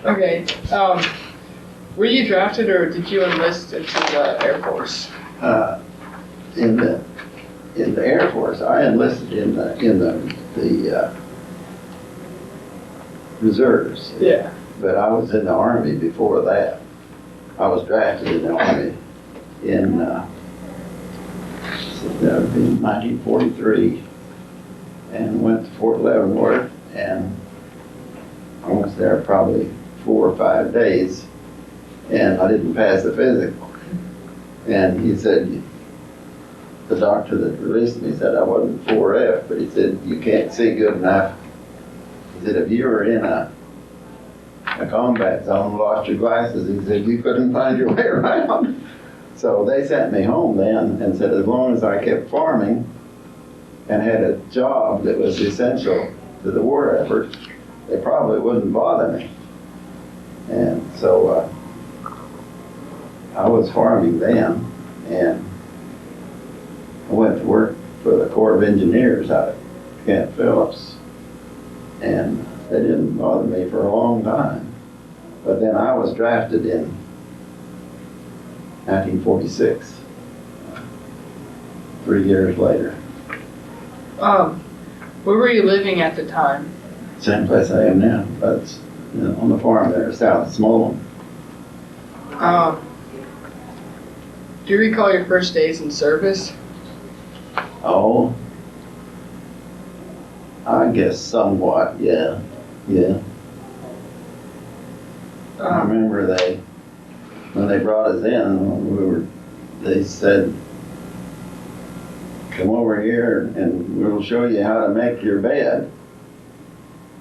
Okay. Were you drafted or did you enlist into the Air Force? In the Air Force, I enlisted in the reserves. Yeah. But I was in the Army before that. I was drafted in the Army in that would be 1943, and went to Fort Leavenworth, and I was there probably 4 or 5 days, and I didn't pass the physical. And he said, the doctor that released me said I wasn't 4F, but he said, you can't see good enough. He said, if you were in a combat zone, lost your glasses, he said, you couldn't find your way around. So they sent me home then and said, as long as I kept farming and had a job that was essential to the war effort, they probably wouldn't bother me. And so I was farming then, and I went to work for the Corps of Engineers out at Camp Phillips, and they didn't bother me for a long time. But then I was drafted in 1946, 3 years later. Where were you living at the time? Same place I am now. That's on the farm there south of Smolin. Do you recall your first days in service? Oh, I guess somewhat, yeah. I remember when they brought us in, they said, come over here and we'll show you how to make your bed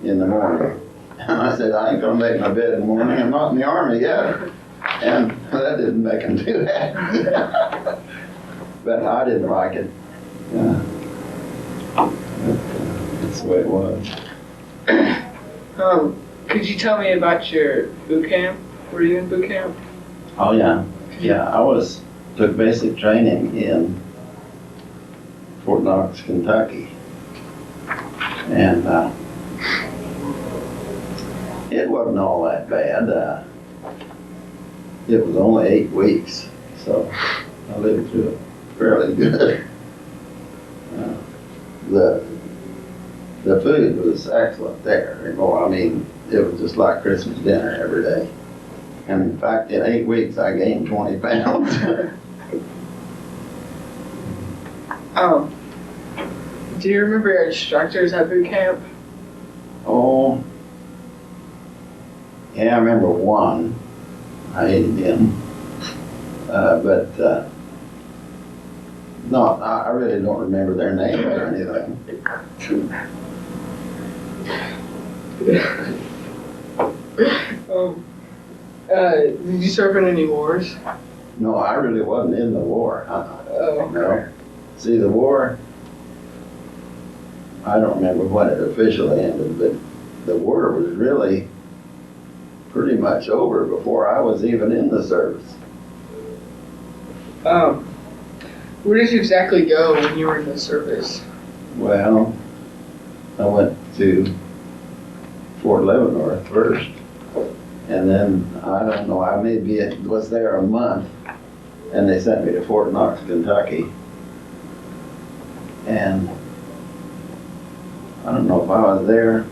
in the morning. And I said, I ain't gonna make my bed in the morning, I'm not in the Army yet. And that didn't make them do that. But I didn't like it. Yeah. That's the way it was. Could you tell me about your boot camp? Were you in boot camp? Oh yeah, yeah. Took basic training in Fort Knox, Kentucky, and it wasn't all that bad. It was only 8 weeks, so I lived through it fairly good. The food was excellent there. I mean, it was just like Christmas dinner every day. And in fact, in 8 weeks, I gained 20 pounds. Do you remember your instructors at boot camp? Oh, yeah, I remember one. I hated him. But no, I really don't remember their name or anything. Did you serve in any wars? No, I really wasn't in the war. Oh, No. See, the war, I don't remember when it officially ended, but the war was really pretty much over before I was even in the service. Where did you exactly go when you were in the service? Well, I went to Fort Leavenworth first, and then, I don't know, I was there a month, and they sent me to Fort Knox, Kentucky. And I don't know if I was there,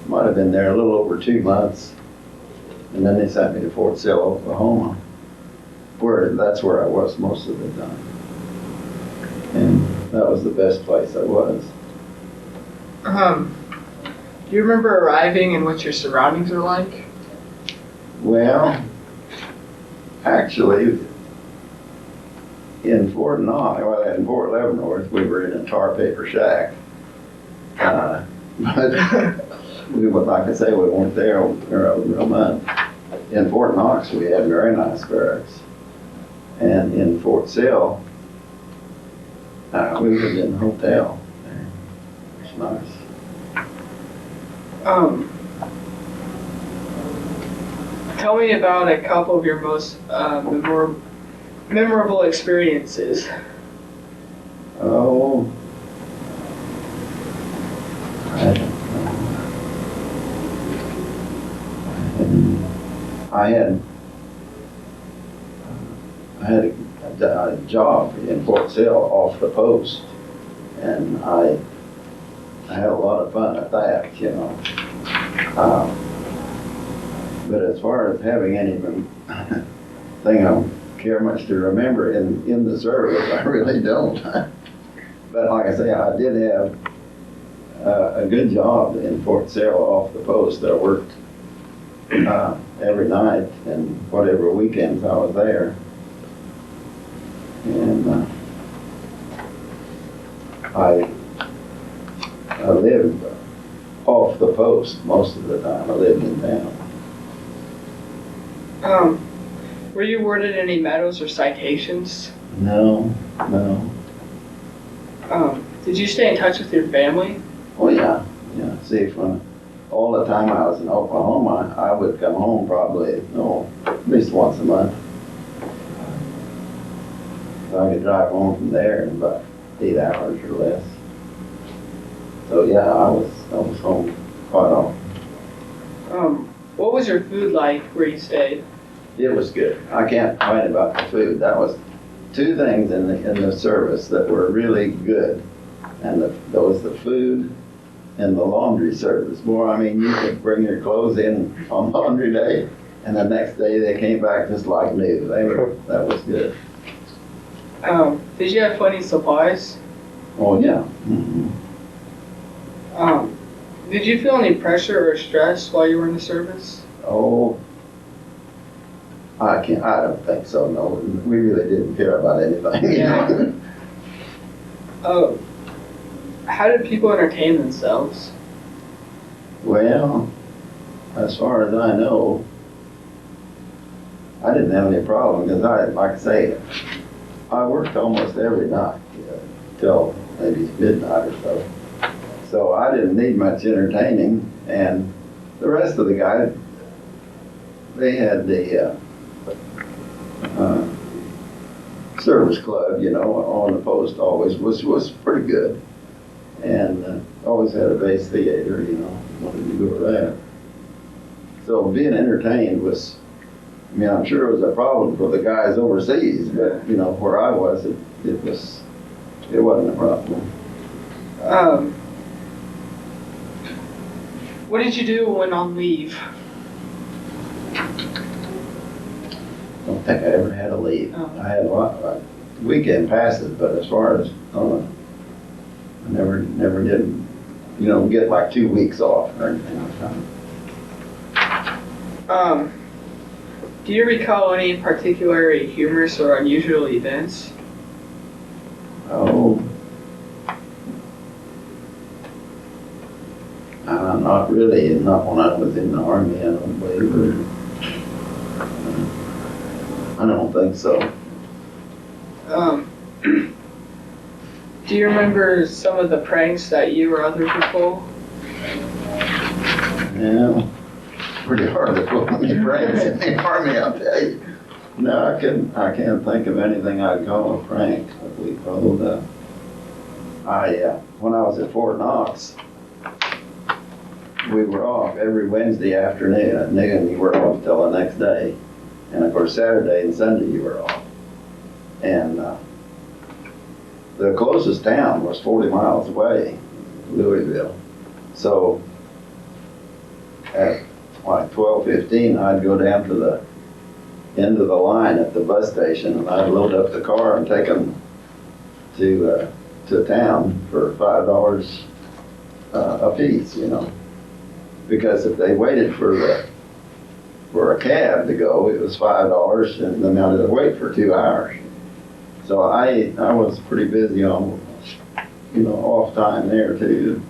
might have been there a little over 2 months, and then they sent me to Fort Sill, Oklahoma, that's where I was most of the time. And that was the best place I was. Do you remember arriving and what your surroundings were like? Well, actually, in Fort Leavenworth, we were in a tar paper shack. But like I say, we weren't there over a month. In Fort Knox, we had very nice barracks. And in Fort Sill, we lived in a hotel there. It was nice. Tell me about a couple of your most memorable experiences. Oh, I don't know. I had a job in Fort Sill off the post, and I had a lot of fun at that, you know. But as far as having anything I care much to remember in the service, I really don't. But like I say, I did have a good job in Fort Sill off the post. I worked every night and whatever weekends I was there. And I lived off the post most of the time. I lived in town. Were you awarded any medals or citations? No. Did you stay in touch with your family? Oh yeah. See, when all the time I was in Oklahoma, I would come home probably, at least once a month. So I could drive home from there in about 8 hours or less. So yeah, I was home quite often. What was your food like where you stayed? It was good. I can't complain about the food. That was two things in the service that were really good, and that was the food and the laundry service. Boy, I mean, you could bring your clothes in on laundry day, and the next day they came back just like new. That was good. Did you have plenty of supplies? Oh yeah. Mm-hmm. Did you feel any pressure or stress while you were in the service? Oh, I don't think so, no. We really didn't care about anything. Yeah. How did people entertain themselves? Well, as far as I know, I didn't have any problem because like I say, I worked almost every night till maybe midnight or so. So I didn't need much entertaining, and the rest of the guys, they had the service club, on the post always, was pretty good. And always had a base theater, wanted to go to that. So being entertained was, I'm sure it was a problem for the guys overseas, but, where I was, it wasn't a problem. What did you do when on leave? I don't think I ever had a leave. Oh. I had a lot of weekend passes, but as far as, I never did, get like 2 weeks off or anything like that. Do you recall any particularly humorous or unusual events? Oh. Not really, not when I was in the Army, I don't believe. I don't think so. Do you remember some of the pranks that you or other people? Yeah, pretty hard to pull any pranks in the Army, I'll tell you. No, I can't think of anything I'd call a prank. But we pulled when I was at Fort Knox, we were off every Wednesday afternoon at noon. You were off till the next day, and of course Saturday and Sunday you were off. And the closest town was 40 miles away, Louisville. So at like 12:15, I'd go down to the end of the line at the bus station, and I'd load up the car and take them to town for $5 a piece, because if they waited for a cab to go, it was $5, and then I had to wait for 2 hours. So I was pretty busy on, off time there too.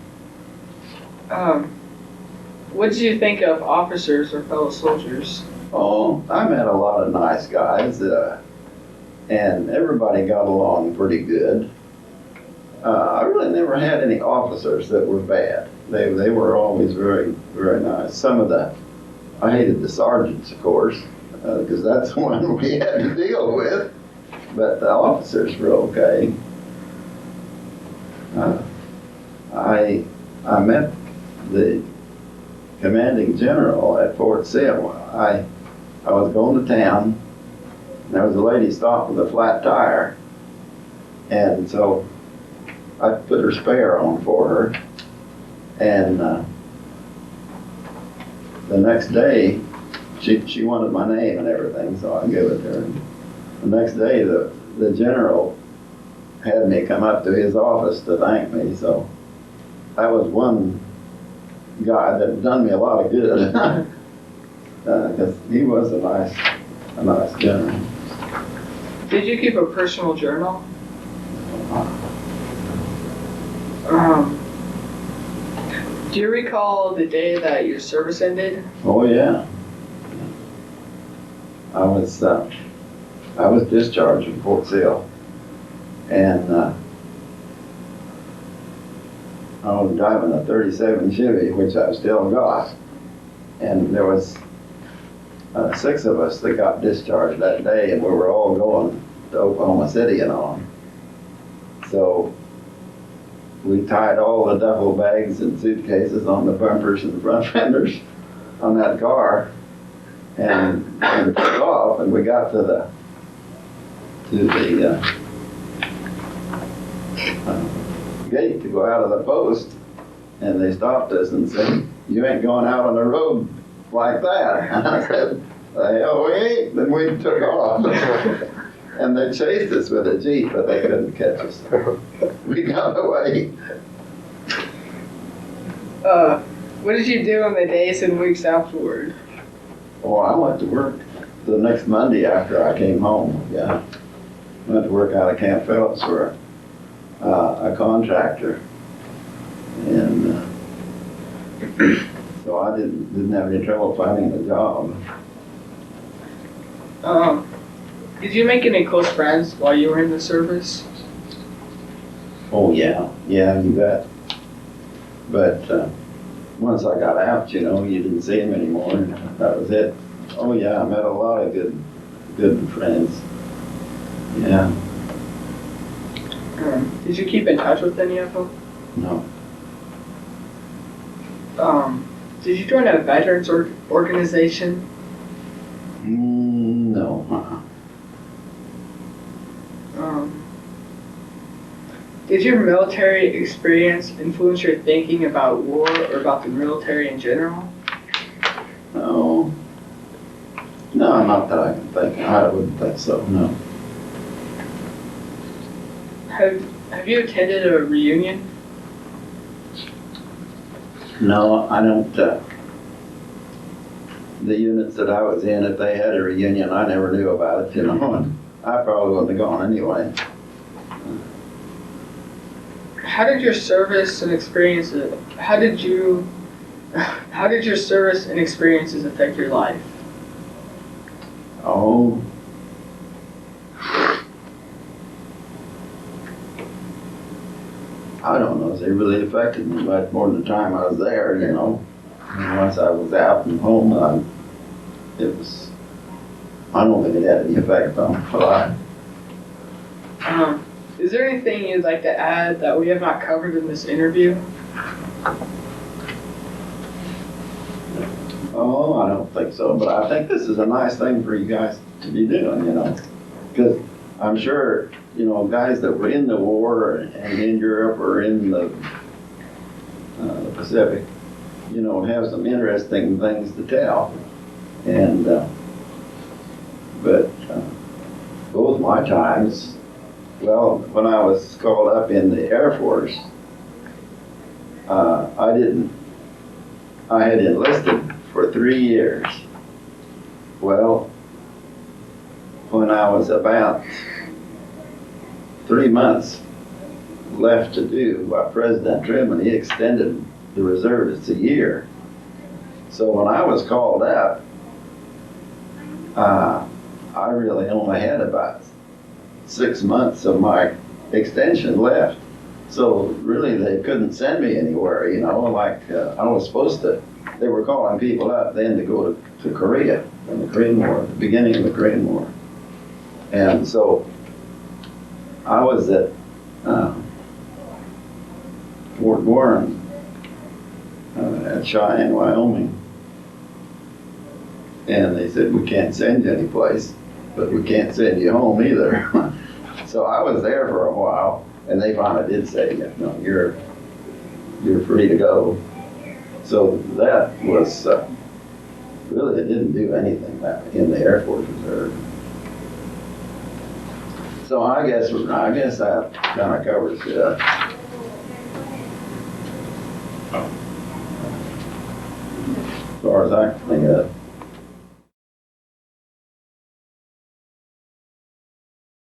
What did you think of officers or fellow soldiers? Oh, I met a lot of nice guys, and everybody got along pretty good. I really never had any officers that were bad. They were always very, very nice. I hated the sergeants, of course, because that's the one we had to deal with. But the officers were okay. I met the commanding general at Fort Sill. I was going to town, and there was a lady stopped with a flat tire. And so I put her spare on for her. And the next day, she wanted my name and everything, so I gave it to her. And the next day, the general had me come up to his office to thank me. So that was one guy that done me a lot of good. Because he was a nice general. Did you keep a personal journal? Do you recall the day that your service ended? Oh yeah. I was discharged from Fort Sill, and I was driving a '37 Chevy, which I've still got, and there was 6 of us that got discharged that day, and we were all going to Oklahoma City and on. So we tied all the duffel bags and suitcases on the bumpers and front fenders on that car, and took off, and we got to the gate to go out of the post, and they stopped us and said, "You ain't going out on the road like that." And I said, "Oh, we ain't." Then we took off. And they chased us with a Jeep, but they couldn't catch us. We got away. What did you do in the days and weeks afterward? Oh, I went to work the next Monday after I came home. Yeah, went to work out of Camp Phillips for a contractor, and so I didn't have any trouble finding a job. Did you make any close friends while you were in the service? Oh yeah, you bet. But once I got out, you didn't see him anymore, and that was it. Oh yeah, I met a lot of good friends. Yeah. Did you keep in touch with any of them? No. Did you join a veterans organization? No. Did your military experience influence your thinking about war or about the military in general? No, not that I can think. I wouldn't think so, no. Have you attended a reunion? No, I don't. The units that I was in, if they had a reunion, I never knew about it, and I probably wouldn't have gone anyway. How did your service and experiences affect your life? Oh. I don't know if they really affected me much more than the time I was there, And once I was out and home, I don't think it had any effect on my life. Is there anything you'd like to add that we have not covered in this interview? Oh, I don't think so, but I think this is a nice thing for you guys to be doing, because I'm sure, guys that were in the war and in Europe or in the Pacific, have some interesting things to tell. And, but both my times, well, when I was called up in the Air Force, I had enlisted for 3 years. Well, when I was about 3 months left to do by President Truman, he extended the reservists a year. So when I was called up, I really only had about 6 months of my extension left. So really they couldn't send me anywhere, like I was supposed to. They were calling people up then to go to Korea in the Korean War, the beginning of the Korean War. And so I was at Fort Warren at Cheyenne, Wyoming. And they said, we can't send you anyplace, but we can't send you home either. So I was there for a while, and they finally did say, no, you're free to go. So that was, really, it didn't do anything in the Air Force Reserve. So I guess that kind of covers it. As far as I can think of.